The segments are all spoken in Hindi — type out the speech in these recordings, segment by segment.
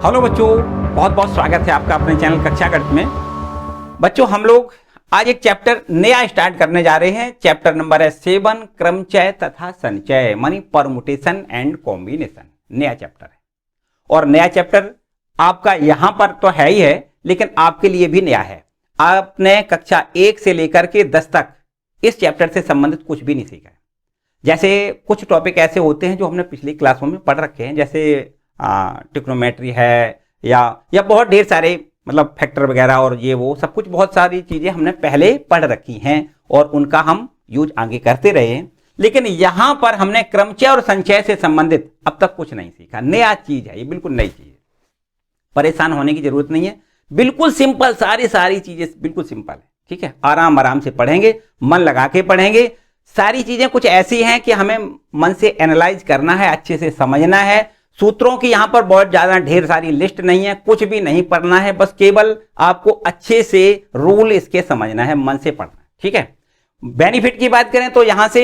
हेलो बच्चों, बहुत बहुत स्वागत है आपका अपने चैनल कक्षा गणित में। बच्चों, हम लोग आज एक चैप्टर नया स्टार्ट करने जा रहे हैं। चैप्टर नंबर है 7, क्रमचय तथा संचय, मानी परमुटेशन एंड कॉम्बिनेशन। नया चैप्टर है और नया चैप्टर आपका यहां पर तो है ही है, लेकिन आपके लिए भी नया है। आपने कक्षा 1 से लेकर के 10 तक इस चैप्टर से संबंधित कुछ भी नहीं सीखा है। जैसे कुछ टॉपिक ऐसे होते हैं जो हमने पिछली क्लासों में पढ़ रखे हैं, जैसे ट्रिग्नोमेट्री है या बहुत ढेर सारे मतलब फैक्टर वगैरह और ये वो सब कुछ, बहुत सारी चीजें हमने पहले पढ़ रखी हैं और उनका हम यूज आगे करते रहे हैं। लेकिन यहां पर हमने क्रमचय और संचय से संबंधित अब तक कुछ नहीं सीखा। नया चीज है, ये बिल्कुल नई चीज है। परेशान होने की जरूरत नहीं है, बिल्कुल सिंपल, सारी चीजें बिल्कुल सिंपल है। ठीक है, आराम से पढ़ेंगे, मन लगा के पढ़ेंगे। सारी चीजें कुछ ऐसी हैं कि हमें मन से एनालाइज करना है, अच्छे से समझना है। सूत्रों की यहां पर बहुत ज्यादा ढेर सारी लिस्ट नहीं है, कुछ भी नहीं पढ़ना है, बस केवल आपको अच्छे से रूल इसके समझना है, मन से पढ़ना है। ठीक है, बेनिफिट की बात करें तो यहां से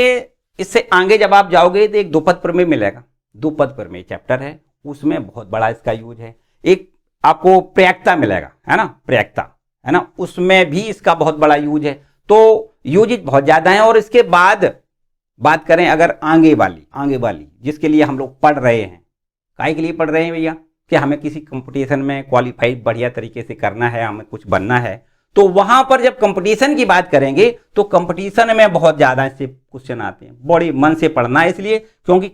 इससे आगे जब आप जाओगे तो एक द्विपद प्रमेय मिलेगा। द्विपद प्रमेय चैप्टर है, उसमें बहुत बड़ा इसका यूज है। एक आपको प्रयाक्ता मिलेगा, है ना, प्रयाक्ता, है ना, उसमें भी इसका बहुत बड़ा यूज है। तो यूज बहुत ज्यादा है। और इसके बाद बात करें अगर आगे वाली जिसके लिए हम लोग पढ़ रहे हैं, काहे के लिए पढ़ रहे हैं भैया, कि हमें किसी कंपटीशन में क्वालिफाई बढ़िया तरीके से करना है, हमें कुछ बनना है, तो वहां पर जब कंपटीशन की बात करेंगे तो कंपटीशन में बहुत ज्यादा इससे क्वेश्चन आते हैं। बड़ी मन से पढ़ना है, इसलिए क्योंकि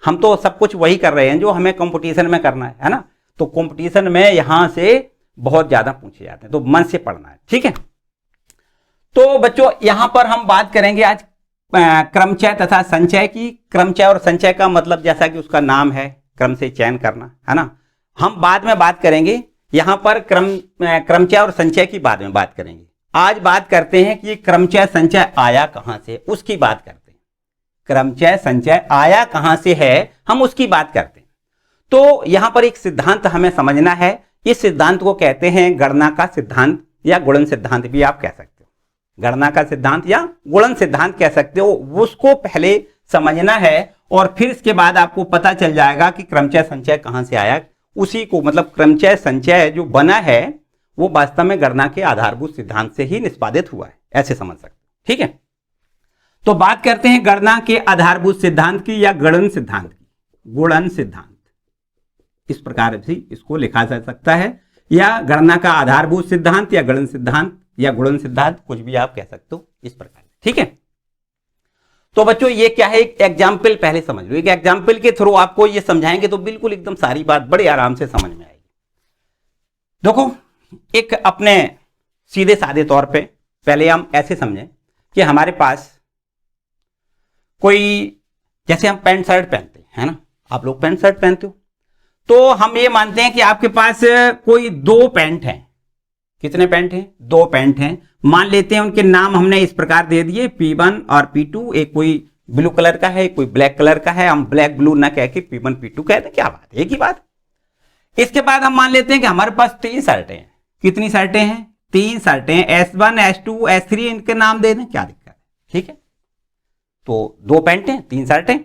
हम तो सब कुछ वही कर रहे हैं जो हमें कंपटीशन में करना है ना। तो कंपटीशन में यहां से बहुत ज्यादा पूछे जाते हैं, तो मन से पढ़ना है। ठीक है, तो बच्चों यहां पर हम बात करेंगे आज क्रमचय तथा संचय की। क्रमचय और संचय का मतलब जैसा कि उसका नाम है, क्रम से चयन करना, है ना। हम बाद में बात करेंगे, यहां पर क्रमचय और संचय की बाद में बात करेंगे। आज बात करते हैं कि क्रमचय संचय आया कहां से, उसकी बात करते हैं। क्रमचय संचय आया कहां से है, हम उसकी बात करते हैं। तो यहां पर एक सिद्धांत हमें समझना है। इस सिद्धांत को कहते हैं गणना का सिद्धांत या गुणन सिद्धांत भी आप कह सकते हो। गणना का सिद्धांत या गुणन सिद्धांत कह सकते हो, उसको पहले समझना है और फिर इसके बाद आपको पता चल जाएगा कि क्रमचय संचय कहां से आया। उसी को मतलब क्रमचय संचय जो बना है वो वास्तव में गणना के आधारभूत सिद्धांत से ही निष्पादित हुआ है, ऐसे समझ सकते हैं। ठीक है, तो बात करते हैं गणना के आधारभूत सिद्धांत की या गणन सिद्धांत की। गुणन सिद्धांत इस प्रकार से इसको लिखा जा सकता है, या गणना का आधारभूत सिद्धांत या गणन सिद्धांत या गुणन सिद्धांत, कुछ भी आप कह सकते हो इस प्रकार। ठीक है, तो बच्चों ये क्या है, एक एग्जाम्पल पहले समझ लो। एक एग्जाम्पल के थ्रू आपको ये समझाएंगे तो बिल्कुल एकदम सारी बात बड़े आराम से समझ में आएगी। देखो, एक अपने सीधे साधे तौर पे पहले हम ऐसे समझें कि हमारे पास कोई, जैसे हम पैंट शर्ट पहनते हैं, है ना, आप लोग पैंट शर्ट पहनते हो, तो हम ये मानते हैं कि आपके पास कोई 2 पैंट हैं। कितने पैंट हैं? 2 पैंट हैं। मान लेते हैं उनके नाम हमने इस प्रकार दे दिए, P1 और P2। एक कोई ब्लू कलर का है, कोई ब्लैक कलर का है। हम ब्लैक ब्लू ना कह के P1 P2 कहते हैं, क्या बात है, एक ही बात। इसके बाद हम मान लेते हैं कि हमारे पास 3 शर्टें हैं। कितनी शर्टें हैं? 3 शर्टें हैं। S1 S2 S3 इनके नाम दे दें, क्या दिक्कत है। ठीक है, तो 2 पैंट हैं, 3 शर्टें।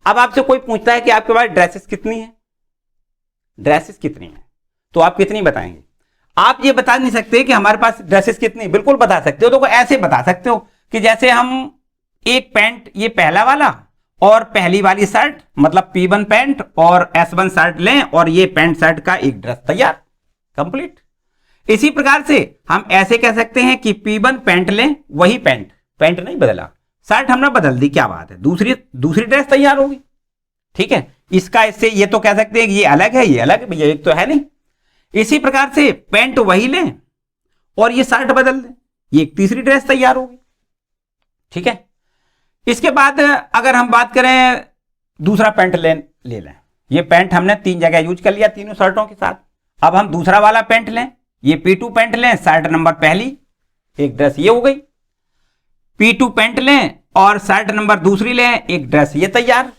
अब आपसे कोई पूछता है कि आपके पास ड्रेसेस कितनी है, ड्रेसेस कितनी है, तो आप कितनी बताएंगे? आप ये बता नहीं सकते कि हमारे पास ड्रेसेस कितनी, बिल्कुल बता सकते हो। तो ऐसे बता सकते हो कि जैसे हम एक पैंट, ये पहला वाला और पहली वाली शर्ट मतलब P1 पैंट और S1 शर्ट लें और ये पैंट शर्ट का एक ड्रेस तैयार, कंप्लीट। इसी प्रकार से हम ऐसे कह सकते हैं कि P1 पैंट लें, वही पैंट नहीं बदला, शर्ट हमने बदल दी, क्या बात है, दूसरी ड्रेस तैयार होगी। ठीक है, इसका इससे ये तो कह सकते हैं कि ये अलग है, ये अलग है, भैया एक तो है नहीं। इसी प्रकार से पैंट वही लें और ये शर्ट बदल दें, ये एक तीसरी ड्रेस तैयार होगी। ठीक है, इसके बाद अगर हम बात करें दूसरा पैंट ले लें, ये पैंट हमने 3 जगह यूज कर लिया तीनों शर्टों के साथ। अब हम दूसरा वाला पैंट लें, ये P2 पैंट लें, शर्ट नंबर पहली, एक ड्रेस ये हो गई। P2 पैंट लें और शर्ट नंबर दूसरी लें, एक ड्रेस ये तैयार।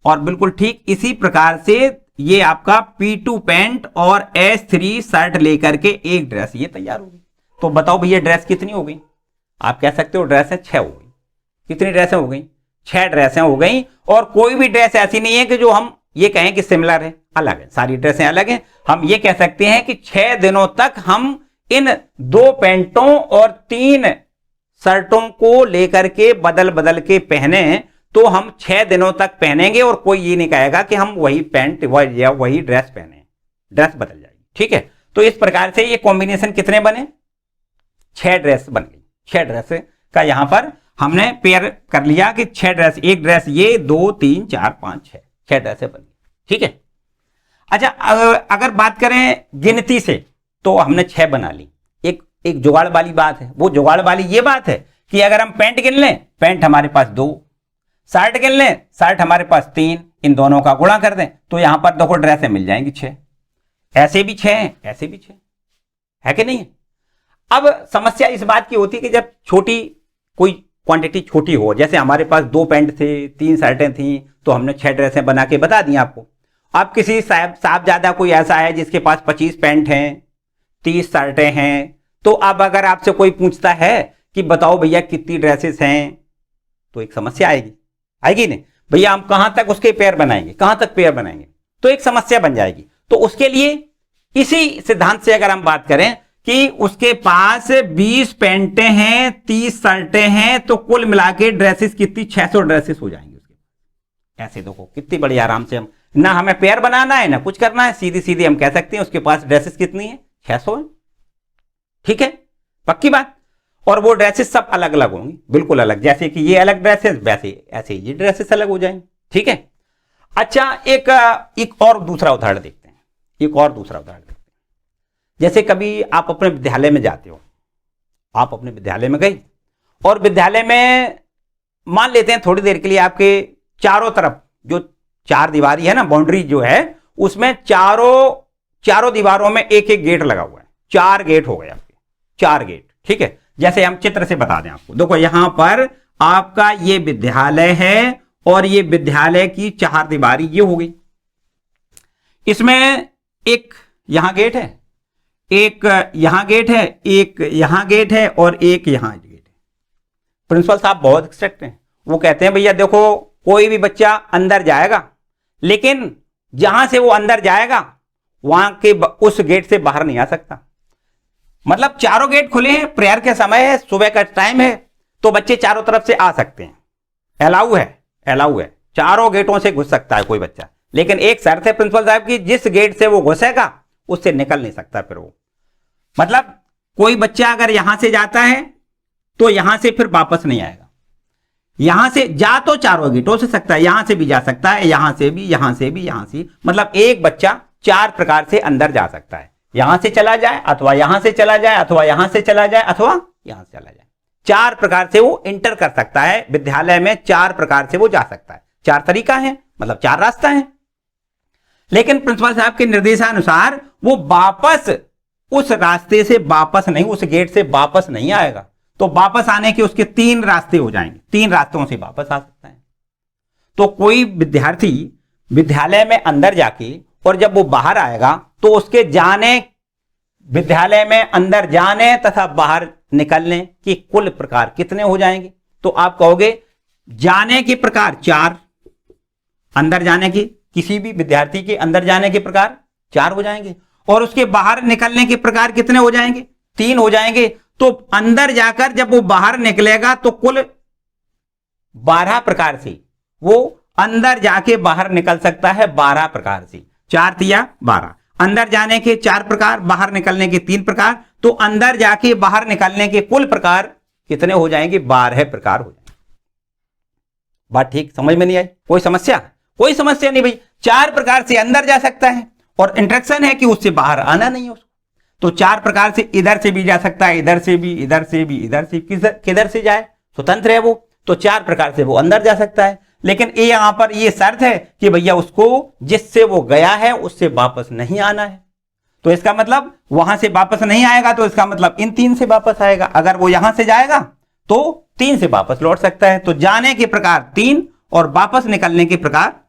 और बिल्कुल ठीक इसी प्रकार से ये आपका P2 पैंट और S3 शर्ट लेकर के एक ड्रेस ये तैयार होगी। तो बताओ भैया ड्रेस कितनी हो गई? आप कह सकते हो ड्रेस है 6 हो गई। कितनी ड्रेसें हो गई? 6 ड्रेसें हो गई। और कोई भी ड्रेस ऐसी नहीं है कि जो हम ये कहें कि सिमिलर है, अलग है, सारी ड्रेसें अलग हैं, हम ये कह सकते हैं कि 6 दिनों तक हम इन 2 पैंटों और 3 शर्टों को लेकर के बदल बदल के पहने तो हम 6 दिनों तक पहनेंगे और कोई ये नहीं कहेगा कि हम वही पैंट या वही ड्रेस पहने, ड्रेस बदल जाएगी। ठीक है, तो इस प्रकार से ये कॉम्बिनेशन कितने बने, 6 ड्रेस बन गई। 6 ड्रेस का यहां पर हमने पेयर कर लिया कि 6 ड्रेस, एक ड्रेस ये, 2 3 4 5 6 ड्रेसें बन गई। ठीक है, अच्छा अगर बात करें गिनती से तो हमने 6 बना ली। एक जुगाड़ वाली बात है, वो जुगाड़ वाली ये बात है कि अगर हम पैंट गिन लें, पैंट हमारे पास 2, शर्ट गिन लें, शर्ट हमारे पास 3, इन दोनों का गुणा कर दें तो यहां पर देखो ड्रेसें मिल जाएंगी 6, ऐसे भी 6 हैं, ऐसे भी 6 है कि नहीं है। अब समस्या इस बात की होती है कि जब छोटी कोई क्वांटिटी छोटी हो, जैसे हमारे पास 2 पैंट थे, 3 शर्टें थी, तो हमने 6 ड्रेसें बना के बता दी आपको। अब किसी साहबजादा कोई ऐसा है जिसके पास 25 पैंट हैं, 30 शर्टें हैं, तो अब अगर आपसे कोई पूछता है कि बताओ भैया कितनी ड्रेसेस हैं, तो एक समस्या आएगी नहीं भैया, हम कहां तक उसके पेयर बनाएंगे, कहां तक पेयर बनाएंगे, तो एक समस्या बन जाएगी। तो उसके लिए इसी सिद्धांत से अगर हम बात करें कि उसके पास 20 पैंटें हैं, 30 शर्टें हैं, तो कुल मिला के ड्रेसेस कितनी, 600 ड्रेसेस हो जाएंगी उसके। ऐसे देखो कितनी बड़ी आराम से, हम ना हमें पेयर बनाना है ना कुछ करना है, सीधी सीधी हम कह सकते हैं उसके पास ड्रेसेस कितनी है, 600 है। ठीक है, पक्की बात। और वो ड्रेसेस सब अलग अलग होंगी, बिल्कुल अलग, जैसे कि ये अलग ड्रेसेस, वैसे ऐसे ये ड्रेसेस अलग हो जाएंगे। ठीक है, अच्छा एक और दूसरा उदाहरण देखते हैं, एक और दूसरा उदाहरण देखते हैं। जैसे कभी आप अपने विद्यालय में जाते हो, आप अपने विद्यालय में गए और विद्यालय में मान लेते हैं थोड़ी देर के लिए आपके चारों तरफ जो 4 दीवारी है ना, बाउंड्री जो है, उसमें चारों दीवारों में एक एक गेट लगा हुआ है, 4 गेट हो गए आपके, 4 गेट। ठीक है, जैसे हम चित्र से बता दें आपको, देखो यहां पर आपका ये विद्यालय है और ये विद्यालय की 4 दीवारी ये हो गई। इसमें एक यहां गेट है, एक यहां गेट है, एक यहां गेट है और एक यहां गेट है। प्रिंसिपल साहब बहुत स्ट्रिक्ट हैं, वो कहते हैं भैया देखो कोई भी बच्चा अंदर जाएगा, लेकिन जहां से वो अंदर जाएगा वहां के उस गेट से बाहर नहीं आ सकता। मतलब चारों गेट खुले हैं, प्रेयर के समय है, सुबह का टाइम है, तो बच्चे चारों तरफ से आ सकते हैं, अलाउ है, चारों गेटों से घुस सकता है कोई बच्चा। लेकिन एक शर्त है प्रिंसिपल साहब की, जिस गेट से वो घुसेगा उससे निकल नहीं सकता फिर वो। मतलब कोई बच्चा अगर यहां से जाता है तो यहां से फिर वापस नहीं आएगा। यहां से जा तो चारों गेटों से सकता है, यहां से भी जा सकता है, यहां से भी, यहां से भी, यहां से, मतलब एक बच्चा 4 प्रकार से अंदर जा सकता है। यहां से चला जाए, अथवा यहां से चला जाए, अथवा यहां से चला जाए, अथवा यहां से चला जाए। 4 प्रकार से वो इंटर कर सकता है विद्यालय में, 4 प्रकार से वो जा सकता है। 4 तरीका है, मतलब 4 रास्ता है। लेकिन प्रिंसिपल साहब के निर्देशानुसार वो वापस उस रास्ते से वापस नहीं, उस गेट से वापस नहीं आएगा। तो वापस आने के उसके 3 रास्ते हो जाएंगे, 3 रास्तों से वापस आ सकता है। तो कोई विद्यार्थी विद्यालय में अंदर जाके और जब वो बाहर आएगा तो उसके जाने, विद्यालय में अंदर जाने तथा बाहर निकलने की कुल प्रकार कितने हो जाएंगे? तो आप कहोगे जाने के प्रकार 4, अंदर जाने की, किसी भी विद्यार्थी के अंदर जाने के प्रकार 4 हो जाएंगे, और उसके बाहर निकलने के प्रकार कितने हो जाएंगे? 3 हो जाएंगे। तो अंदर जाकर जब वो बाहर निकलेगा तो कुल 12 प्रकार से वो अंदर जाके बाहर निकल सकता है, 12 प्रकार से। 4 तिया 12, अंदर जाने के 4 प्रकार, बाहर निकलने के 3 प्रकार, तो अंदर जाके बाहर निकलने के कुल प्रकार कितने हो जाएंगे? 12 प्रकार हो जाएंगे। बात ठीक समझ में नहीं आई? कोई समस्या? कोई समस्या नहीं भाई। 4 प्रकार से अंदर जा सकता है और इंस्ट्रक्शन है कि उससे बाहर आना नहीं है उसको। तो 4 प्रकार से इधर से भी जा सकता है, इधर से भी, इधर से भी, इधर से, किधर से जाए, स्वतंत्र है वो। तो 4 प्रकार से वो अंदर जा सकता है। लेकिन ये यहां पर ये शर्त है कि भैया उसको जिससे वो गया है उससे वापस नहीं आना है। तो इसका मतलब वहां से वापस नहीं आएगा, तो इसका मतलब इन 3 से वापस आएगा। अगर वो यहां से जाएगा तो 3 से वापस लौट सकता है। तो जाने के प्रकार 3 और वापस निकलने के प्रकार,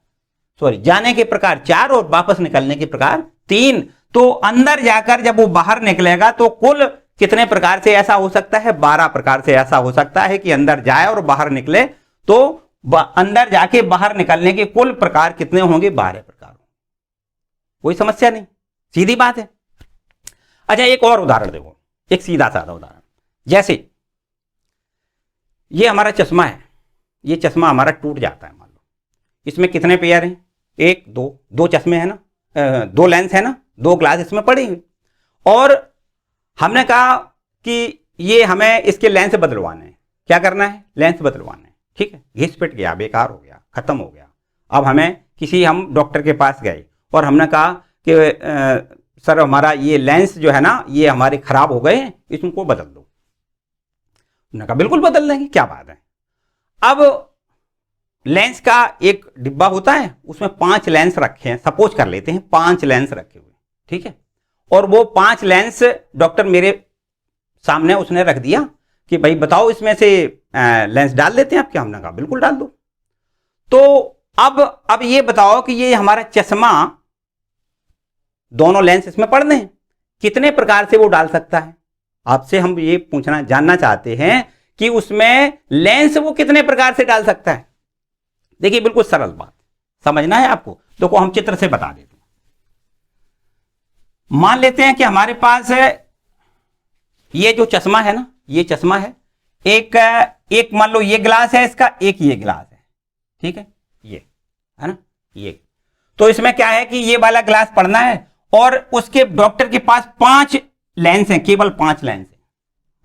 जाने के प्रकार 4 और वापस निकलने के प्रकार 3। तो अंदर जाकर जब वो बाहर निकलेगा तो कुल कितने प्रकार से ऐसा हो सकता है? 12 प्रकार से ऐसा हो सकता है कि अंदर जाए और बाहर निकले। तो अंदर जाके बाहर निकलने के कुल प्रकार कितने होंगे? 12 प्रकार होंगे। कोई समस्या नहीं, सीधी बात है। अच्छा, एक और उदाहरण देखो, एक सीधा साधा उदाहरण। जैसे ये हमारा चश्मा है, ये चश्मा हमारा टूट जाता है, मान लो इसमें कितने पेयर हैं? 1 2, 2 चश्मे हैं ना, 2 लेंस है ना, 2 ग्लास इसमें पड़े हुए, और हमने कहा कि ये हमें इसके लेंस बदलवाने हैं। क्या करना है? लेंस बदलवाने हैं, ठीक है। घिस पिट गया, बेकार हो गया, खत्म हो गया। अब हम डॉक्टर के पास गए और हमने कहा कि सर हमारा ये लेंस जो है ना, ये हमारे खराब हो गए हैं, इसको बदल दो। उन्होंने कहा बिल्कुल बदल देंगे, क्या बात है। अब लेंस का एक डिब्बा होता है, उसमें 5 लेंस रखे हैं, सपोज कर लेते हैं 5 लेंस रखे हुए, ठीक है। और वो 5 लेंस डॉक्टर मेरे सामने उसने रख दिया कि भाई बताओ इसमें से लेंस डाल देते हैं आप क्या? हमने कहा बिल्कुल डाल दो। तो अब ये बताओ कि ये हमारा चश्मा, दोनों लेंस इसमें पड़ने हैं, कितने प्रकार से वो डाल सकता है? आपसे हम ये जानना चाहते हैं कि उसमें लेंस वो कितने प्रकार से डाल सकता है। देखिए बिल्कुल सरल बात, समझना है आपको। देखो हम चित्र से बता देते हैं। मान लेते हैं कि हमारे पास ये जो चश्मा है ना, ये चश्मा है, एक मान लो ये ग्लास है इसका, एक ये ग्लास है, ठीक है, ये है ना, ये। तो इसमें क्या है कि ये वाला ग्लास पड़ना है, और उसके डॉक्टर के पास 5 लेंस हैं, केवल 5 लेंस हैं,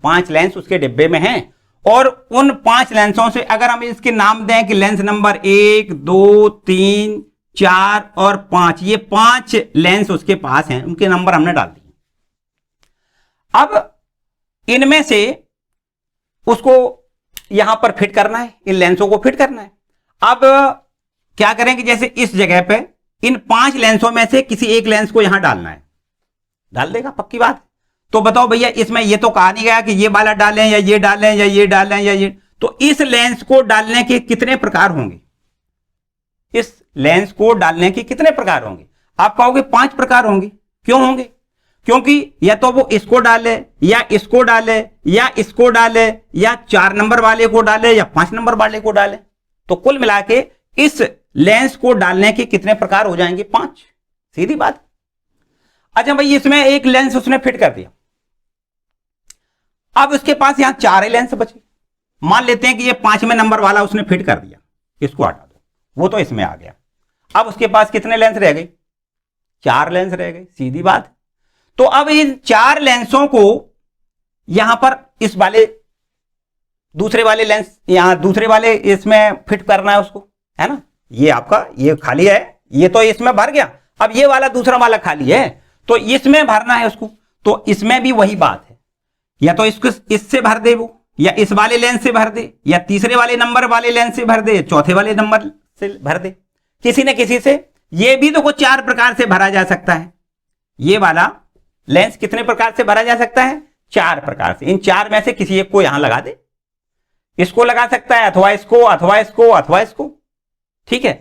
5 लेंस उसके डिब्बे में हैं। और उन 5 लेंसों से अगर हम इसके नाम दें कि लेंस नंबर 1 2 3 4 और 5, ये 5 लेंस उसके पास हैं, उनके नंबर हमने डाल दिए। अब इनमें से उसको यहां पर फिट करना है, इन लेंसों को फिट करना है। अब क्या करेंगे, जैसे इस जगह पे इन 5 लेंसों में से किसी एक लेंस को यहां डालना है, डाल देगा, पक्की बात। तो बताओ भैया, इसमें ये तो कहा नहीं गया कि ये वाला डालें या ये डालें या ये डालें या ये, तो इस लेंस को डालने के कितने प्रकार होंगे? इस लेंस को डालने के कितने प्रकार होंगे? आप कहोगे 5 प्रकार होंगे। क्यों होंगे? क्योंकि या तो वो इसको डाले या इसको डाले या इसको डाले या 4 नंबर वाले को डाले या 5 नंबर वाले को डाले। तो कुल मिला के इस लेंस को डालने के कितने प्रकार हो जाएंगे? 5, सीधी बात। अच्छा भाई, इसमें एक लेंस उसने फिट कर दिया, अब उसके पास यहां 4 ही लेंस बचे। मान लेते हैं कि ये 5वें नंबर वाला उसने फिट कर दिया, इसको हटा दो, वो तो इसमें आ गया। अब उसके पास कितने लेंस रह गए? 4 लेंस रह गए, सीधी बात। तो अब इन 4 लेंसों को यहां पर इस वाले दूसरे वाले लेंस, यहां दूसरे वाले इसमें फिट करना है उसको, है ना। ये आपका ये खाली है, ये तो इसमें भर गया, अब ये वाला दूसरा वाला खाली है, तो इसमें भरना है उसको। तो इसमें भी वही बात है, या तो इसको इससे भर दे वो, या इस वाले लेंस से भर दे, या तीसरे वाले नंबर वाले लेंस से भर दे, चौथे वाले नंबर से भर दे, किसी न किसी से। ये भी तो 4 प्रकार से भरा जा सकता है। ये वाला लेंस कितने प्रकार से भरा जा सकता है? 4 प्रकार से। इन 4 में से किसी एक को यहां लगा दे, इसको लगा सकता है, अथवा इसको, अथवा इसको, अथवा इसको, ठीक है।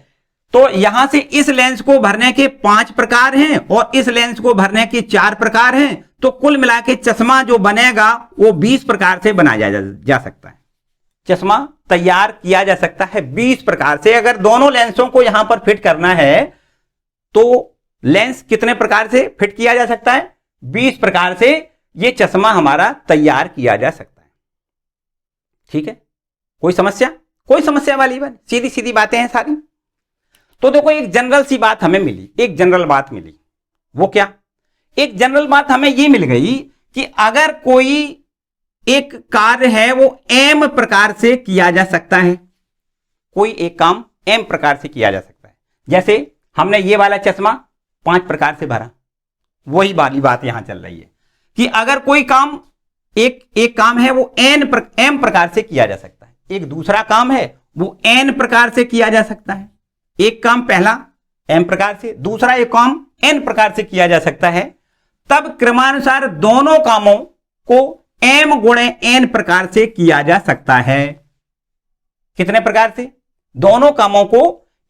तो यहां से इस लेंस को भरने के 5 प्रकार हैं और इस लेंस को भरने के 4 प्रकार हैं। तो कुल मिला के चश्मा जो बनेगा वो 20 प्रकार से बनाया जा सकता है। चश्मा तैयार किया जा सकता है 20 प्रकार से। अगर दोनों लेंसों को यहां पर फिट करना है तो लेंस कितने प्रकार से फिट किया जा सकता है? 20 प्रकार से ये चश्मा हमारा तैयार किया जा सकता है, ठीक है। कोई समस्या? कोई समस्या वाली बात, सीधी सीधी बातें हैं सारी। तो देखो, एक जनरल सी बात हमें मिली, एक जनरल बात मिली। वो क्या? एक जनरल बात हमें ये मिल गई कि अगर कोई एक कार्य है वो एम प्रकार से किया जा सकता है, कोई एक काम एम प्रकार से किया जा सकता है। जैसे हमने ये वाला चश्मा 5 प्रकार से भरा, वही वाली बात यहां चल रही है कि अगर कोई काम एक काम है वो एम प्रकार से किया जा सकता है, एक दूसरा काम है वो एन प्रकार से किया जा सकता है। एक काम पहला एम प्रकार से, दूसरा एक काम एन प्रकार से किया जा सकता है। तब क्रमानुसार दोनों कामों को एम गुणे एन प्रकार से किया जा सकता है। कितने प्रकार से? दोनों कामों को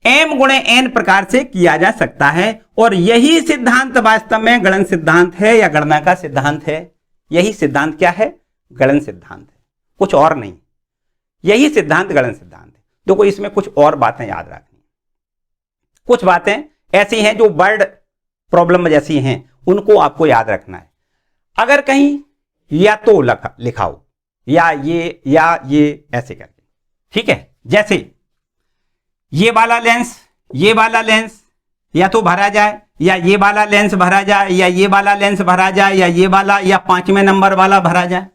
एम गुणे एन प्रकार से किया जा सकता है। और यही सिद्धांत वास्तव में गणन सिद्धांत है या गणना का सिद्धांत है। यही सिद्धांत क्या है? गणन सिद्धांत है, कुछ और नहीं। यही सिद्धांत गणन सिद्धांत है। देखो इसमें कुछ और बातें याद रखनी, कुछ बातें ऐसी हैं जो वर्ड प्रॉब्लम जैसी हैं, उनको आपको याद रखना है। अगर कहीं या तो लिखा हो या ये ऐसे करके, ठीक है, जैसे ये वाला लेंस या तो भरा जाए, या ये वाला लेंस भरा जाए, या ये वाला लेंस भरा जाए, या ये वाला, या 5वें नंबर वाला भरा जाए।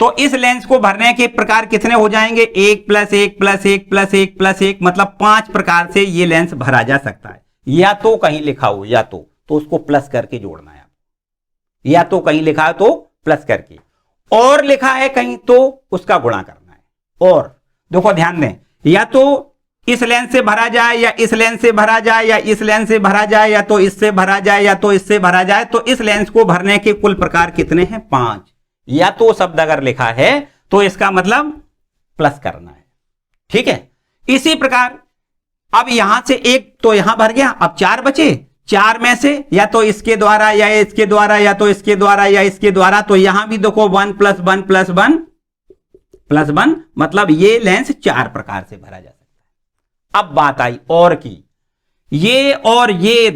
तो इस लेंस को भरने के प्रकार कितने हो जाएंगे? 1 + 1 + 1 + 1 + 1, मतलब 5 प्रकार से ये लेंस भरा जा सकता है। या तो कहीं लिखा हो या तो उसको प्लस करके जोड़ना है, या तो कहीं लिखा है तो प्लस करके, और लिखा है कहीं तो उसका गुणा करना है। और देखो ध्यान दें, या तो इस लेंस से भरा जाए, या इस लेंस से भरा जाए, या इस लेंस से भरा जाए, या तो इससे भरा जाए, या तो इससे भरा जाए, तो इस लेंस को भरने के कुल प्रकार कितने हैं? 5। या तो शब्द अगर लिखा है तो इसका मतलब प्लस करना है, ठीक है। इसी प्रकार अब यहां से एक तो यहां भर गया, अब 4 बचे, 4 में से या तो इसके द्वारा, या इसके द्वारा, या तो इसके द्वारा, या इसके द्वारा, तो यहां भी देखो 1 + 1 + 1 + 1, मतलब ये लेंस 4 प्रकार से भरा जा सकता है। अब बात आई और की, ये और ये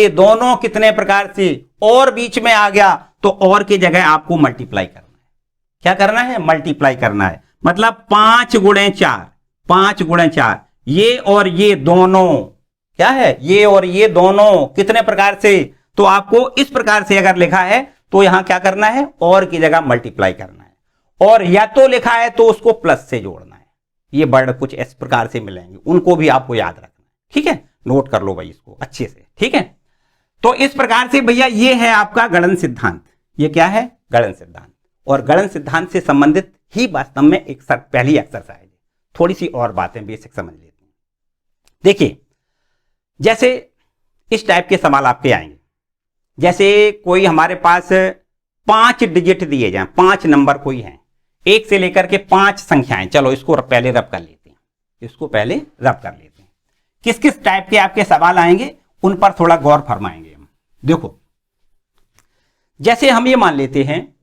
दोनों कितने प्रकार से, और बीच में आ गया तो और की जगह आपको मल्टीप्लाई करना है। क्या करना है? मल्टीप्लाई करना है, मतलब 5 × 4, 5 × 4, ये और ये दोनों, क्या है? ये और ये दोनों कितने प्रकार से, तो आपको इस प्रकार से अगर लिखा है तो यहां क्या करना है? और की जगह मल्टीप्लाई करना है। और या तो लिखा है तो उसको प्लस से जोड़ना है। ये वर्ड कुछ इस प्रकार से मिलेंगे, उनको भी आपको याद रखना है, ठीक है। नोट कर लो भाई इसको अच्छे से, ठीक है। तो इस प्रकार से भैया ये है आपका गणन सिद्धांत। ये क्या है? गणन सिद्धांत। और गणन सिद्धांत से संबंधित ही वास्तव में एक पहली एक्सरसाइज है। थोड़ी सी और बातें बेसिक समझ लेते हैं। देखिए, जैसे इस टाइप के सवाल आपके आएंगे, जैसे कोई हमारे पास 5 डिजिट दिए जाएं, 5 नंबर कोई हैं, 1 से लेकर के 5 संख्याएं। चलो इसको पहले रब कर लेते हैं, इसको पहले रब कर लेते हैं। किस किस टाइप के आपके सवाल आएंगे उन पर थोड़ा गौर फरमाएंगे हम। देखो, जैसे हम ये मान लेते हैं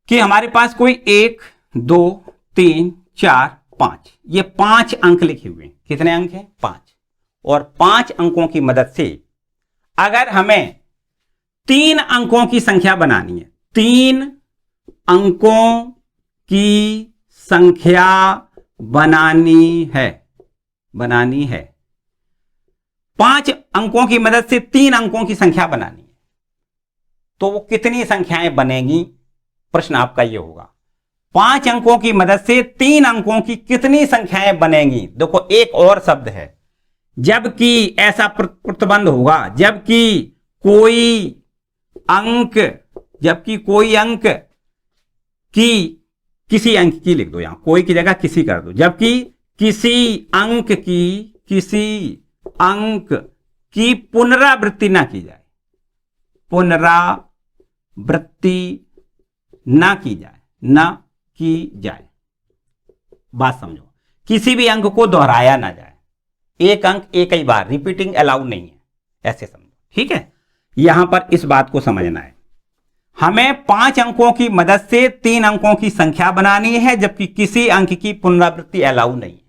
कि हमारे पास कोई 1 2 3 4 5, ये 5 अंक लिखे हुए हैं। कितने अंक हैं? 5। और 5 अंकों की मदद से अगर हमें 3 अंकों की संख्या बनानी है, 3 अंकों की संख्या बनानी है 5 अंकों की मदद से 3 अंकों की संख्या बनानी है, तो वो कितनी संख्याएं बनेंगी? प्रश्न आपका ये होगा, 5 अंकों की मदद से 3 अंकों की कितनी संख्याएं बनेंगी? देखो एक और शब्द है, जबकि ऐसा प्रतिबंध होगा, जबकि कोई अंक की, किसी अंक की लिख दो, यहां कोई की जगह किसी कर दो, जबकि किसी अंक की पुनरावृत्ति ना की जाए, बात समझो, किसी भी अंक को दोहराया ना जाए, एक अंक एक ही बार, रिपीटिंग अलाउ नहीं है, ऐसे समझो, ठीक है। यहां पर इस बात को समझना है, हमें 5 अंकों की मदद से 3 अंकों की संख्या बनानी है, जबकि किसी अंक की पुनरावृत्ति अलाउ नहीं है,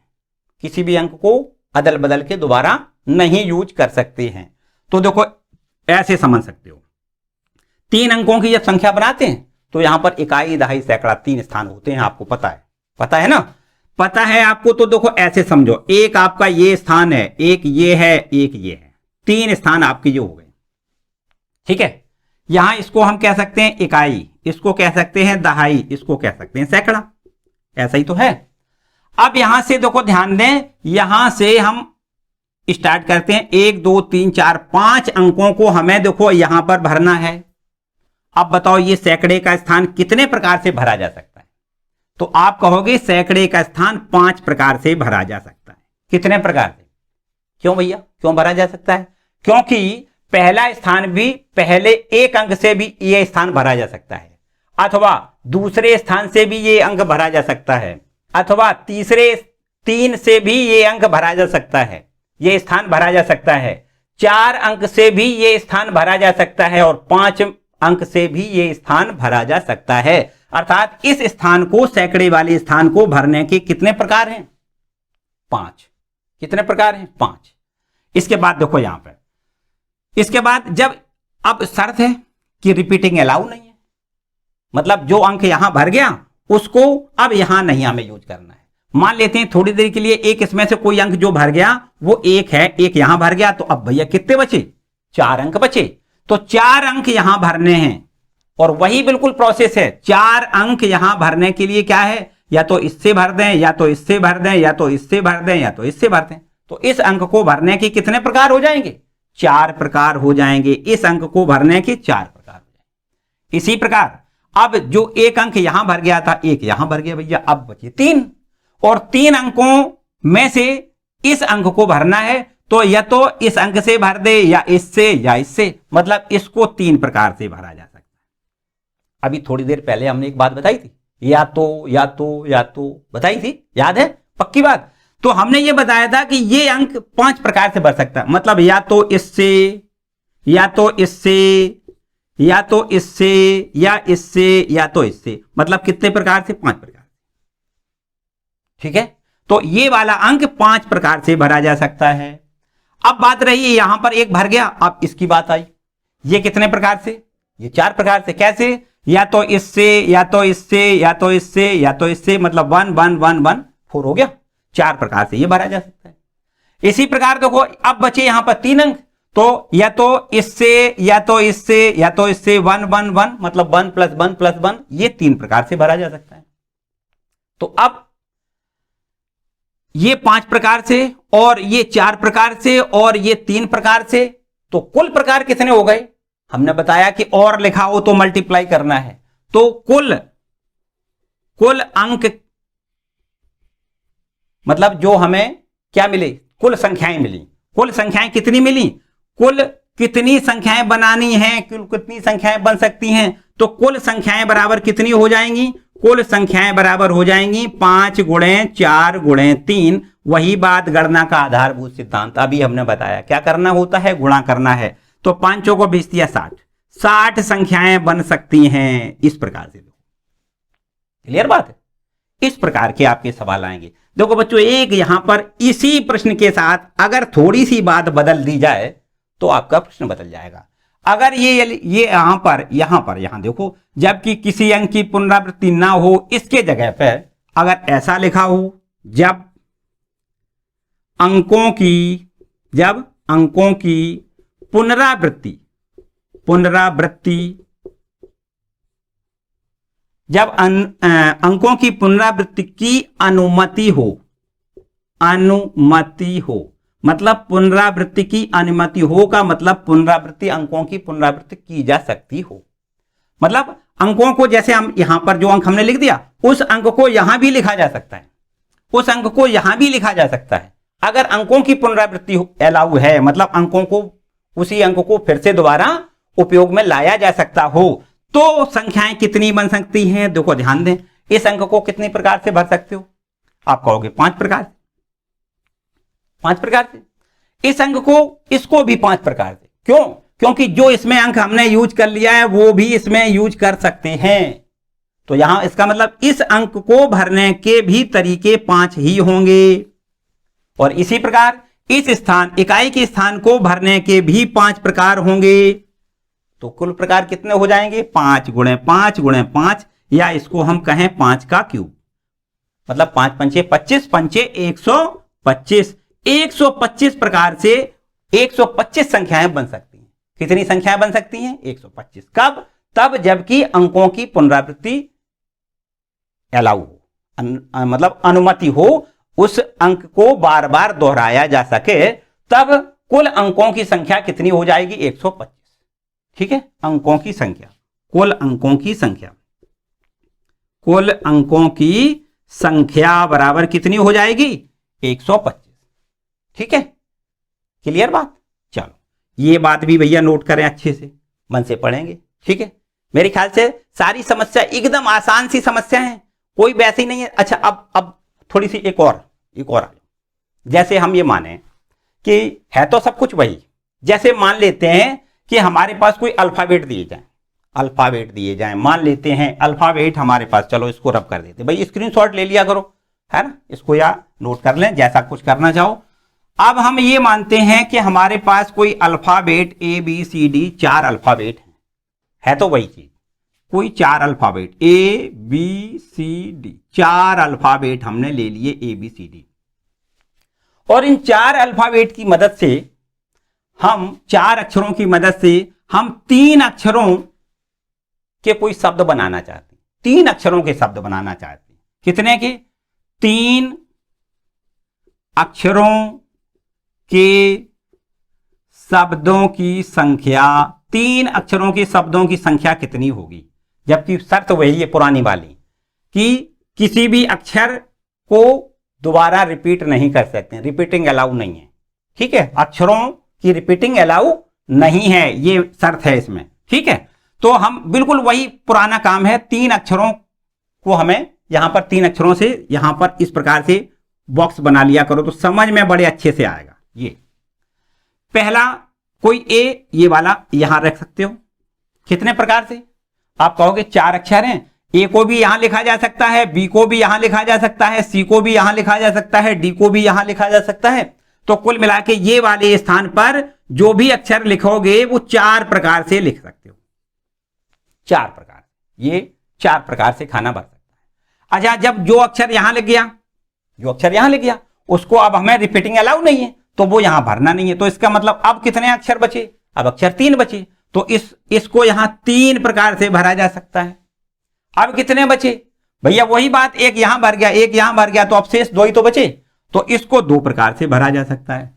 किसी भी अंक को अदल बदल के दोबारा नहीं यूज कर सकते हैं। तो देखो ऐसे समझ सकते हो, 3 अंकों की जब संख्या बनाते हैं तो यहां पर इकाई, दहाई, सैकड़ा 3 स्थान होते हैं, आपको पता है ना, पता है आपको। तो देखो ऐसे समझो, एक आपका ये स्थान है, एक ये है, एक ये है, 3 स्थान आपके ये हो गए, ठीक है। यहां इसको हम कह सकते हैं इकाई, इसको कह सकते हैं दहाई, इसको कह सकते हैं सैकड़ा, ऐसा ही तो है। अब यहां से देखो ध्यान दें, यहां से हम स्टार्ट करते हैं, 1 2 3 4 5 अंकों को हमें देखो यहां पर भरना है। अब बताओ ये सैकड़े का स्थान कितने प्रकार से भरा जा सकता है? तो आप कहोगे सैकड़े का स्थान 5 प्रकार से भरा जा सकता है। कितने प्रकार से? क्यों भैया, क्यों भरा जा सकता है? क्योंकि पहला स्थान भी, पहले एक अंक से भी ये स्थान भरा जा सकता है, अथवा दूसरे स्थान से भी ये अंक भरा जा सकता है, अथवा तीसरे 3 से भी ये अंक भरा जा सकता है, ये स्थान भरा जा सकता है, 4 अंक से भी ये स्थान भरा जा सकता है, और 5 अंक से भी ये स्थान भरा जा सकता है। अर्थात इस स्थान को, सैकड़े वाले स्थान को भरने के कितने प्रकार हैं? 5। कितने प्रकार हैं? 5। इसके बाद देखो यहां पर, इसके बाद जब अब शर्त है कि रिपीटिंग अलाउ नहीं है, मतलब जो अंक यहां भर गया उसको अब यहां नहीं हमें यूज करना है। मान लेते हैं थोड़ी देर के लिए एक इसमें से कोई अंक जो भर गया वो 1 है, 1 यहां भर गया, तो अब भैया कितने बचे? 4 अंक बचे। तो 4 अंक यहां भरने हैं और वही बिल्कुल प्रोसेस है। 4 अंक यहां भरने के लिए क्या है, या तो इससे भर दें, या तो इससे भर दें, या तो इससे भर दें, या तो इससे भर दें। तो इस अंक को भरने के कितने प्रकार हो जाएंगे? 4 प्रकार हो जाएंगे। इस अंक को भरने के 4 प्रकार हो जाएंगे। इसी प्रकार अब जो एक अंक यहां भर गया था, 1 यहां भर गया भैया, अब बचे 3, और 3 अंकों में से इस अंक को भरना है, तो या तो इस अंक से भर दे, या इससे, या इससे, मतलब इसको 3 प्रकार से भरा जा सकता है। अभी थोड़ी देर पहले हमने एक बात बताई थी, या तो बताई थी, याद है? पक्की बात। तो हमने ये बताया था कि ये अंक 5 प्रकार से भर सकता है, मतलब या तो इससे, या तो इससे, या तो इससे, या इससे, या तो इससे, मतलब कितने प्रकार से? 5 प्रकार। ठीक है, तो ये वाला अंक 5 प्रकार से भरा जा सकता है। अब बात रही यहां पर एक भर गया, अब इसकी बात आई, ये कितने प्रकार से? ये 4 प्रकार से। कैसे? या तो इससे, या तो इससे, या तो इससे, या तो इससे, मतलब 1 1 1 1 4 हो गया। 4 प्रकार से ये भरा जा सकता है। इसी प्रकार देखो अब बचे यहां पर 3 अंक, तो या तो इससे, या तो इससे, या तो इससे, 1 1 1, मतलब 1 + 1 + 1, ये 3 प्रकार से भरा जा सकता है। तो अब ये 5 प्रकार से, और ये 4 प्रकार से, और ये 3 प्रकार से, तो कुल प्रकार कितने हो गए? हमने बताया कि और लिखा हो तो मल्टीप्लाई करना है, तो कुल अंक, मतलब जो हमें क्या मिले? कुल संख्याएं मिली। कुल संख्याएं कितनी मिली? कुल कितनी संख्याएं बनानी हैं, कुल कितनी संख्याएं बन सकती हैं, तो कुल संख्याएं बराबर कितनी हो जाएंगी? कुल संख्याएं बराबर हो जाएंगी 5 × 4 × 3। वही बात गणना का आधारभूत सिद्धांत, अभी हमने बताया क्या करना होता है? गुणा करना है। तो 5 को 20 दिया 60 संख्याएं बन सकती हैं इस प्रकार से। क्लियर बात है? इस प्रकार के आपके सवाल आएंगे। देखो बच्चों, एक यहां पर इसी प्रश्न के साथ अगर थोड़ी सी बात बदल दी जाए तो आपका प्रश्न बदल जाएगा। अगर ये यहां देखो, जबकि किसी अंक की पुनरावृत्ति ना हो, इसके जगह पर अगर ऐसा लिखा हो, जब अंकों की पुनरावृत्ति जब अंकों की पुनरावृत्ति की अनुमति हो, मतलब पुनरावृत्ति की अनुमति हो का मतलब पुनरावृत्ति, अंकों की पुनरावृत्ति की जा सकती हो। मतलब अंकों को, जैसे हम यहां पर जो अंक हमने लिख दिया, उस अंक को यहां भी लिखा जा सकता है, उस अंक को यहां भी लिखा जा सकता है। अगर अंकों की पुनरावृत्ति अलाउ है, मतलब अंकों को, उसी अंक को फिर से दोबारा उपयोग में लाया जा सकता हो, तो संख्याएं कितनी बन सकती हैं? देखो ध्यान दें, इस अंक को कितने प्रकार से भर सकते हो? आप कहोगे 5 प्रकार से। 5 प्रकार से। इस अंक को, इसको भी 5 प्रकार से। क्यों? क्योंकि जो इसमें अंक हमने यूज कर लिया है वो भी इसमें यूज कर सकते हैं। तो यहां इसका मतलब इस अंक को भरने के भी तरीके 5 ही होंगे, और इसी प्रकार इस स्थान, इकाई के स्थान को भरने के भी 5 प्रकार होंगे। तो कुल प्रकार कितने हो जाएंगे? 5 × 5 × 5, या इसको हम कहें 5 का क्यूब, मतलब 5 पंचे 25, पंचे 125। 125 प्रकार से 125 संख्याएं बन सकती हैं। कितनी संख्याएं बन सकती हैं? 125। कब? तब जबकि अंकों की पुनरावृत्ति अलाउ हो, मतलब अनुमति हो, उस अंक को बार बार दोहराया जा सके, तब कुल अंकों की संख्या कितनी हो जाएगी? 125। ठीक है, अंकों की संख्या, कुल अंकों की संख्या बराबर कितनी हो जाएगी? 125। ठीक है, क्लियर बात? चलो ये बात भी भैया नोट करें, अच्छे से मन से पढ़ेंगे। ठीक है, मेरे ख्याल से सारी समस्या एकदम आसान सी समस्या है, कोई वैसी नहीं है। अच्छा, अब थोड़ी सी एक और आ, जैसे हम ये माने कि है तो सब कुछ वही, जैसे मान लेते हैं कि हमारे पास कोई अल्फाबेट दिए जाए, अल्फाबेट दिए जाएं। मान लेते हैं अल्फाबेट हमारे पास, चलो इसको रब कर देते भाई, स्क्रीनशॉट ले लिया करो, है ना, इसको या नोट कर लें जैसा कुछ करना चाहो। अब हम ये मानते हैं कि हमारे पास कोई अल्फाबेट ABCD 4 अल्फाबेट है तो वही चीज, कोई 4 अल्फाबेट ABCD 4 अल्फाबेट हमने ले लिए ABCD, और इन 4 अल्फाबेट की मदद से हम 4 अक्षरों की मदद से हम 3 अक्षरों के कोई शब्द बनाना चाहते हैं, 3 अक्षरों के शब्द बनाना चाहते हैं। कितने के? 3 अक्षरों के शब्दों की संख्या, 3 अक्षरों के शब्दों की संख्या कितनी होगी? जबकि शर्त वही है पुरानी वाली कि किसी भी अक्षर को दोबारा रिपीट नहीं कर सकते, रिपीटिंग अलाउ नहीं है, ठीक है, अक्षरों की रिपीटिंग अलाउ नहीं है, ये शर्त है इसमें, ठीक है। तो हम बिल्कुल वही पुराना काम है, 3 अक्षरों को हमें यहां पर 3 अक्षरों से यहां पर इस प्रकार से बॉक्स बना लिया करो तो समझ में बड़े अच्छे से आएगा। ये पहला कोई ए, ये वाला यहां रख सकते हो। कितने प्रकार से? आप कहोगे 4 अक्षर हैं, ए को भी यहां लिखा जा सकता है, बी को भी यहां लिखा जा सकता है, सी को भी यहां लिखा जा सकता है, डी को भी यहां लिखा जा सकता है। तो कुल मिला के ये वाले स्थान पर जो भी अक्षर लिखोगे वो 4 प्रकार से लिख सकते हो, 4 प्रकार, ये 4 प्रकार से खाना भर सकता है। अच्छा, जब जो अक्षर यहां लिख गया, जो अक्षर यहां लिख गया उसको अब हमें रिपीटिंग अलाउ नहीं है तो वो यहां भरना नहीं है, तो इसका मतलब अब कितने अक्षर बचे? अब अक्षर 3 बचे, तो इसको यहां 3 प्रकार से भरा जा सकता है। अब कितने बचे भैया? वही बात, एक यहां भर गया, एक यहां भर गया, तो अब शेष 2 ही तो बचे, तो इसको 2 प्रकार से भरा जा सकता है।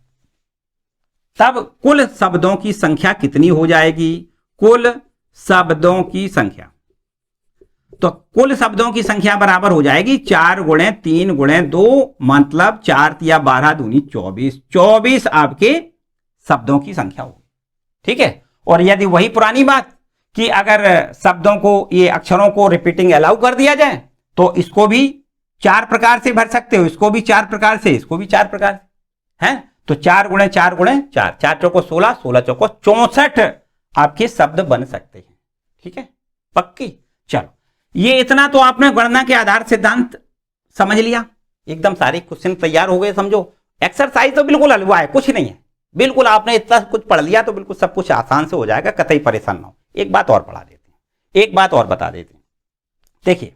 तब कुल शब्दों की संख्या कितनी हो जाएगी? कुल शब्दों की संख्या, तो कुल शब्दों की संख्या बराबर हो जाएगी 4 गुणे 3 गुणे 2, मतलब 4 या 12 दूनी 24, 24 आपके शब्दों की संख्या होगी, ठीक है। और यदि वही पुरानी बात कि अगर शब्दों को, ये अक्षरों को रिपीटिंग अलाउ कर दिया जाए तो इसको भी 4 प्रकार से भर सकते हो, इसको भी 4 प्रकार से, इसको भी 4 प्रकार से, है। तो 4 गुणे 4 गुणे 4, 4 चौको 16, 16 चौको 64 आपके शब्द बन सकते हैं, ठीक है, पक्की। चलो, ये इतना तो आपने गणना के आधार सिद्धांत समझ लिया, एकदम सारे क्वेश्चन तैयार हो गए, समझो। एक्सरसाइज तो बिल्कुल हलवा है, कुछ नहीं है, बिल्कुल आपने इतना कुछ पढ़ लिया तो बिल्कुल सब कुछ आसान से हो जाएगा, कतई परेशान ना हो। एक बात और पढ़ा देते हैं, एक बात और बता देते हैं, देखिए।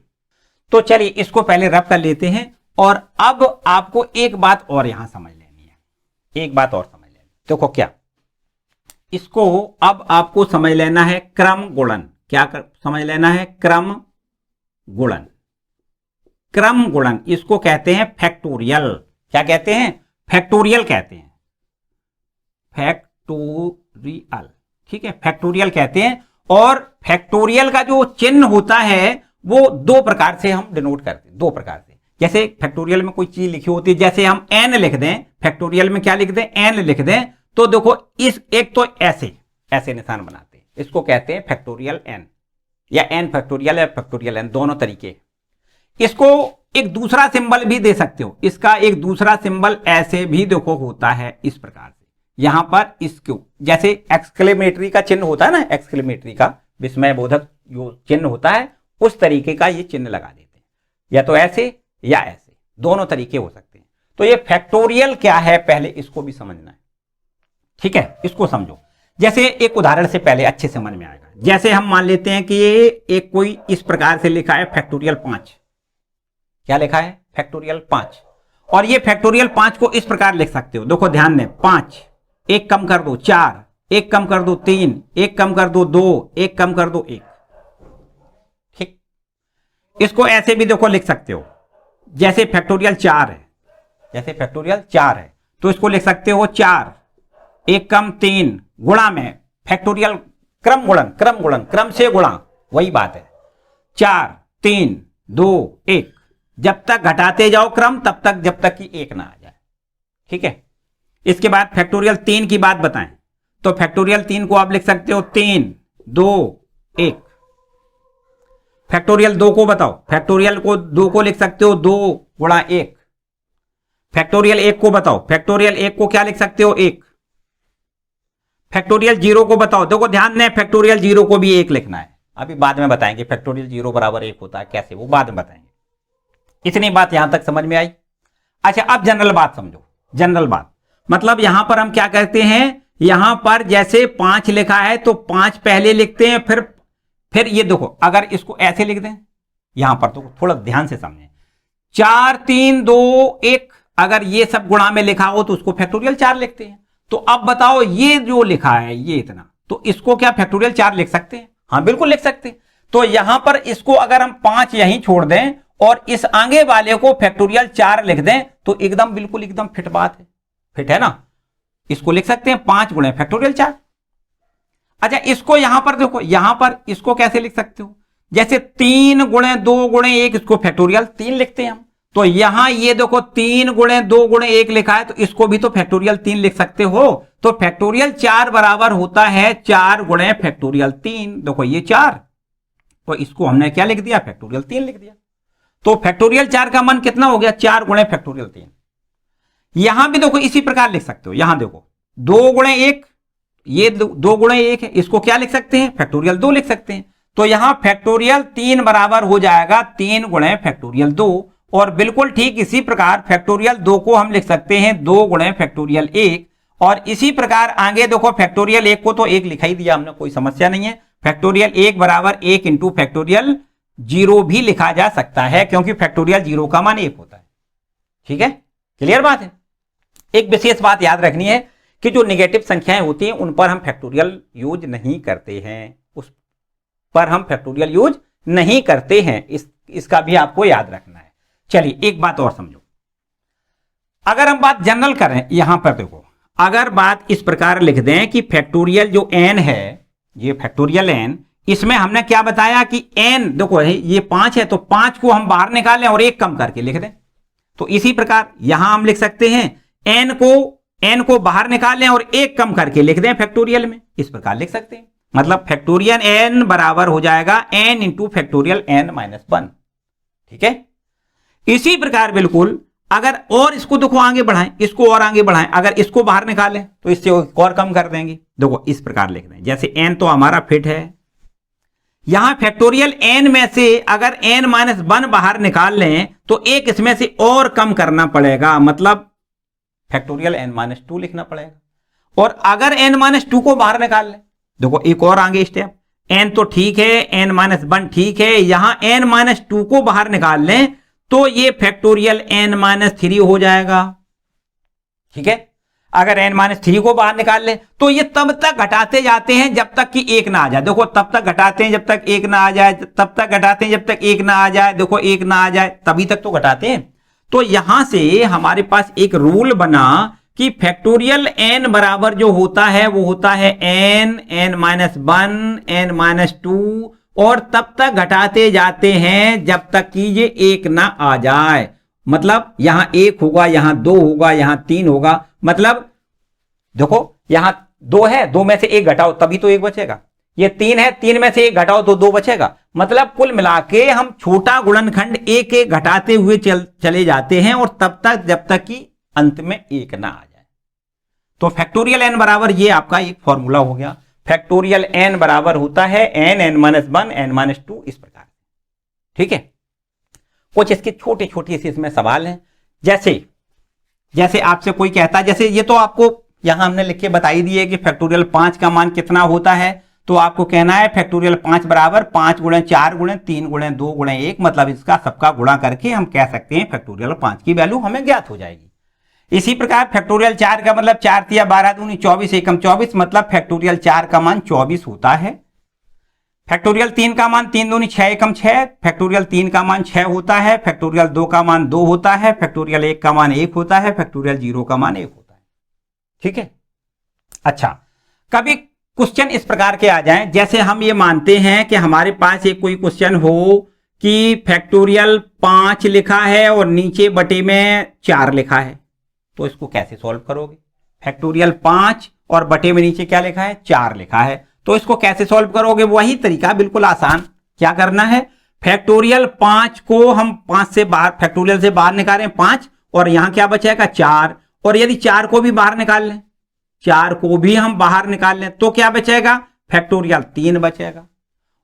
तो चलिए इसको पहले रब कर लेते हैं, और अब आपको एक बात और यहां समझ लेनी है, एक बात और समझ लेनी। देखो क्या, इसको अब आपको समझ लेना है क्रम गुणन। क्या समझ लेना है? क्रम गुणन। क्रम गुणन, इसको कहते हैं फैक्टोरियल। क्या कहते हैं? फैक्टोरियल कहते हैं, फैक्टोरियल, ठीक है, फैक्टोरियल कहते हैं। और फैक्टोरियल का जो चिन्ह होता है वो 2 प्रकार से हम डिनोट करते हैं, 2 प्रकार से। जैसे फैक्टोरियल में कोई चीज लिखी होती है, जैसे हम एन लिख दें, फैक्टोरियल में क्या लिख दें? एन लिख दें, तो देखो इस एक तो ऐसे ऐसे निशान बनाते हैं, इसको कहते हैं फैक्टोरियल एन, या एन फैक्टोरियल या फैक्टोरियल एन, दोनों तरीके। इसको एक दूसरा सिंबल भी दे सकते हो, इसका एक दूसरा सिंबल ऐसे भी देखो होता है, इस प्रकार से। यहां पर इसको जैसे एक्सक्लेमेटरी का चिन्ह होता है ना, एक्सक्लेमेटरी का विस्मय बोधक जो चिन्ह होता है, उस तरीके का ये चिन्ह लगा देते हैं, या तो ऐसे या ऐसे, दोनों तरीके हो सकते हैं। तो ये फैक्टोरियल क्या है, पहले इसको भी समझना है, ठीक है, इसको समझो। जैसे एक उदाहरण से पहले अच्छे समझ में आएगा। जैसे हम मान लेते हैं कि ये एक कोई इस प्रकार से लिखा है फैक्टोरियल 5। क्या लिखा है? फैक्टोरियल 5। और ये फैक्टोरियल 5 को इस प्रकार लिख सकते हो, देखो ध्यान दें, 5, 1 कम कर दो 4, 1 कम कर दो 3, 1 कम कर दो 2, 1 कम कर दो 1, ठीक। इसको ऐसे भी देखो लिख सकते हो, जैसे फैक्टोरियल 4 है, जैसे फैक्टोरियल 4 है तो इसको लिख सकते हो 4, 1 कम 3, गुणा में फैक्टोरियल क्रम गुणन, क्रम गुणन, क्रम से गुणा, वही बात है, 4, 3, 2, 1, जब तक घटाते जाओ क्रम तब तक, जब तक कि 1 ना आ जाए, ठीक है। इसके बाद फैक्टोरियल 3 की बात बताएं, तो फैक्टोरियल 3 को आप लिख सकते हो 3, 2, 1। फैक्टोरियल 2 को बताओ, फैक्टोरियल को 2 को लिख सकते हो 2 गुणा 1। फैक्टोरियल 1 को बताओ, फैक्टोरियल 1 को क्या लिख सकते हो? 1। फैक्टोरियल 0 को बताओ, देखो ध्यान दें, फैक्टोरियल 0 को भी 1 लिखना है। अभी बाद में बताएंगे फैक्टोरियल 0 बराबर 1 होता है कैसे, वो बाद में बताएंगे। इतनी बात यहां तक समझ में आई। अच्छा, अब जनरल बात समझो। जनरल बात मतलब यहां पर हम क्या कहते हैं, यहां पर जैसे 5 लिखा है तो 5 पहले लिखते हैं, फिर ये देखो अगर इसको ऐसे लिख दें, यहां पर तो थोड़ा ध्यान से समझें, 4 3 2 1, अगर ये सब गुणा में लिखा हो तो उसको फैक्टोरियल 4 लिखते हैं। तो अब बताओ ये जो लिखा है ये इतना, तो इसको क्या फैक्टोरियल 4 लिख सकते हैं? हाँ बिल्कुल लिख सकते हैं। तो यहां पर इसको अगर हम 5 यहीं छोड़ दें और इस आगे वाले को फैक्टोरियल 4 लिख दें तो एकदम बिल्कुल एकदम फिट बात है, फिट है ना। इसको लिख सकते हैं 5 गुणे फैक्टोरियल 4। अच्छा, इसको यहां पर देखो, यहां पर इसको कैसे लिख सकते हो, जैसे 3 गुणे 2 गुणे 1, इसको फैक्टोरियल 3 लिखते हैं हम। तो यहां ये देखो 3 गुणे 2 गुणे 1 लिखा है तो इसको भी तो फैक्टोरियल 3 लिख सकते हो। तो फैक्टोरियल 4 बराबर होता है 4 गुणे फैक्टोरियल 3। देखो ये 4, तो इसको हमने क्या लिख दिया, फैक्टोरियल 3 लिख दिया। तो फैक्टोरियल 4 का मान कितना हो गया, 4 गुणे फैक्टोरियल 3। यहां भी देखो इसी प्रकार लिख सकते हो, यहां देखो 2 गुणे 1, ये 2 गुणे 1 है, इसको क्या लिख सकते हैं, फैक्टोरियल 2 लिख सकते हैं। तो यहां फैक्टोरियल 3 बराबर हो जाएगा 3 गुणे फैक्टोरियल 2। और बिल्कुल ठीक इसी प्रकार फैक्टोरियल 2 को हम लिख सकते हैं 2 गुणे फैक्टोरियल 1। और इसी प्रकार आगे देखो फैक्टोरियल 1 को तो 1 लिखा ही दिया हमने, कोई समस्या नहीं है। फैक्टोरियल 1 बराबर 1 इंटू फैक्टोरियल 0 भी लिखा जा सकता है, क्योंकि फैक्टोरियल 0 का मान 1 होता है। ठीक है, क्लियर बात है। एक विशेष बात याद रखनी है कि जो नेगेटिव संख्याएं होती हैं उन पर हम फैक्टोरियल यूज नहीं करते हैं, उस पर हम फैक्टोरियल यूज नहीं करते हैं, इसका भी आपको याद रखना है। चलिए एक बात और समझो, अगर हम बात जनरल करें, यहां पर देखो अगर बात इस प्रकार लिख दें कि फैक्टोरियल जो n है, ये फैक्टोरियल n, इसमें हमने क्या बताया कि n देखो ये 5 है तो 5 को हम बाहर निकालें और 1 कम करके लिख दें। तो इसी प्रकार यहां हम लिख सकते हैं n को बाहर निकालें और 1 कम करके लिख दें फैक्टोरियल में, इस प्रकार लिख सकते हैं। मतलब फैक्टोरियल n बराबर हो जाएगा n into factorial n minus 1। ठीक है, इसी प्रकार बिल्कुल अगर और इसको देखो आगे बढ़ाएं, इसको और आगे बढ़ाएं, अगर इसको बाहर निकालें तो इससे और कम कर देंगे। देखो इस प्रकार लिख दें, जैसे n तो हमारा फिट है, यहां फैक्टोरियल n में से अगर n माइनस 1 बाहर निकाल लें तो एक इसमें से और कम करना पड़ेगा, मतलब फैक्टोरियल n माइनस 2 लिखना पड़ेगा। और अगर n माइनस 2 को बाहर निकाल लें, देखो एक और आगे स्टेप, n तो ठीक है, n माइनस 1 ठीक है, यहां n माइनस 2 को बाहर निकाल लें तो ये फैक्टोरियल n माइनस 3 हो जाएगा। ठीक है, अगर n माइनस 3 को बाहर निकाल ले तो ये तब तक घटाते जाते हैं जब तक कि 1 ना आ जाए। देखो तब तक घटाते हैं जब तक 1 ना आ जाए, तब तक घटाते हैं जब तक 1 ना आ जाए, देखो 1 ना आ जाए तभी तक तो घटाते हैं। तो यहां से हमारे पास एक रूल बना कि फैक्टोरियल n बराबर जो होता है वो होता है n माइनस 1, n माइनस 2, और तब तक घटाते जाते हैं जब तक कि ये 1 ना आ जाए। मतलब यहां 1 होगा, यहां 2 होगा, यहां 3 होगा, मतलब देखो यहां 2 है, 2 में से 1 घटाओ तभी तो 1 बचेगा, ये 3 है, 3 में से 1 घटाओ तो 2 बचेगा। मतलब कुल मिला के हम छोटा गुणनखंड 1 1 घटाते हुए चले जाते हैं और तब तक जब तक कि अंत में 1 ना आ जाए। तो फैक्टोरियल n बराबर ये आपका एक फॉर्मूला हो गया। फैक्टोरियल n बराबर होता है n माइनस 1, n माइनस 2, इस प्रकार। ठीक है, कुछ इसके छोटे छोटे से इसमें सवाल हैं, जैसे आपसे कोई कहता है, जैसे ये तो आपको यहां हमने लिख के बताई दी है कि फैक्टोरियल 5 का मान कितना होता है, तो आपको कहना है फैक्टोरियल 5 बराबर 5 गुणे 4 गुणे 3 गुणे 2 गुणे 1, मतलब इसका सबका गुणा करके हम कह सकते हैं फैक्टोरियल 5 की वैल्यू हमें ज्ञात हो जाएगी। इसी प्रकार फैक्टोरियल 4 का मतलब 4 तिया 12 दूनी 24 एकम 24, मतलब फैक्टोरियल 4 का मान 24 होता है। फैक्टोरियल 3 का मान 3 दूनी 6 एकम 6, फैक्टोरियल 3 का मान 6 होता है। फैक्टोरियल 2 का मान 2 होता है, फैक्टोरियल 1 का मान 1 होता है, फैक्टोरियल 0 का मान 1 होता है। ठीक है, अच्छा कभी क्वेश्चन इस प्रकार के आ जाएं, जैसे हम ये मानते हैं कि हमारे पास एक कोई क्वेश्चन हो कि फैक्टोरियल 5 लिखा है और नीचे बटे में 4 लिखा है, तो इसको कैसे सॉल्व करोगे? फैक्टोरियल 5 और बटे में नीचे क्या लिखा है, 4 लिखा है, तो इसको कैसे सॉल्व करोगे? वही तरीका, बिल्कुल आसान। क्या करना है, फैक्टोरियल 5 को हम 5 से बाहर, फैक्टोरियल से बाहर निकालें 5, और यहां क्या बचेगा 4, और यदि 4 को भी बाहर निकाल लें, 4 को भी हम बाहर निकाल लें तो क्या बचेगा, फैक्टोरियल 3 बचेगा।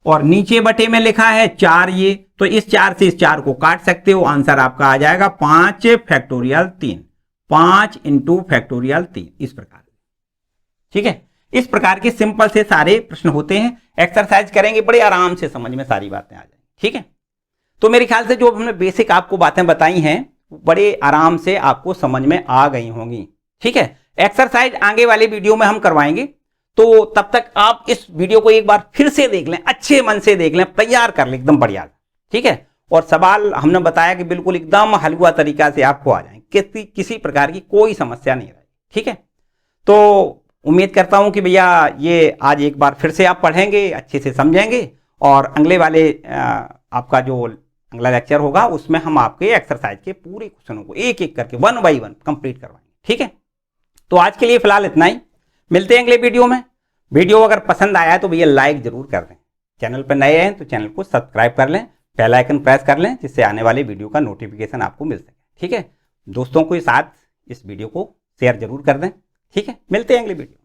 और नीचे बटे में लिखा है 4 ये, तो इस 4 से इस 4 को काट सकते हो, आंसर आपका आ जाएगा 5 फैक्टोरियल 3, 5 इंटू फैक्टोरियल 3, इस प्रकार। ठीक है, इस प्रकार के सिंपल से सारे प्रश्न होते हैं। एक्सरसाइज करेंगे बड़े आराम से समझ में सारी बातें आ जाएंगी। ठीक है, तो मेरे ख्याल से जो हमने बेसिक आपको बातें बताई हैं बड़े आराम से आपको समझ में आ गई होंगी। ठीक है, एक्सरसाइज आगे वाले वीडियो में हम करवाएंगे, तो तब तक आप इस वीडियो को एक बार फिर से देख लें, अच्छे मन से देख लें, तैयार कर लें एकदम बढ़िया। ठीक है, और सवाल हमने बताया कि बिल्कुल एकदम हलवा तरीका से आपको आ जाएंगे, किसी प्रकार की कोई समस्या नहीं रहेगी। ठीक है, तो उम्मीद करता हूं कि भैया ये आज एक बार फिर से आप पढ़ेंगे, अच्छे से समझेंगे, और अगले वाले आपका जो अगला लेक्चर होगा उसमें हम आपके एक्सरसाइज के पूरे क्वेश्चनों को एक एक करके 1 बाय 1 कंप्लीट करवाएंगे। ठीक है, तो आज के लिए फिलहाल इतना ही, मिलते हैं अगले वीडियो में। वीडियो अगर पसंद आया तो भैया लाइक जरूर कर दें, चैनल पर नए हैं तो चैनल को सब्सक्राइब कर लें, बेल आइकन प्रेस कर लें, जिससे आने वाले वीडियो का नोटिफिकेशन आपको मिल सके। ठीक है, दोस्तों के साथ इस वीडियो को शेयर जरूर कर दें। ठीक है, मिलते हैं अगले वीडियो।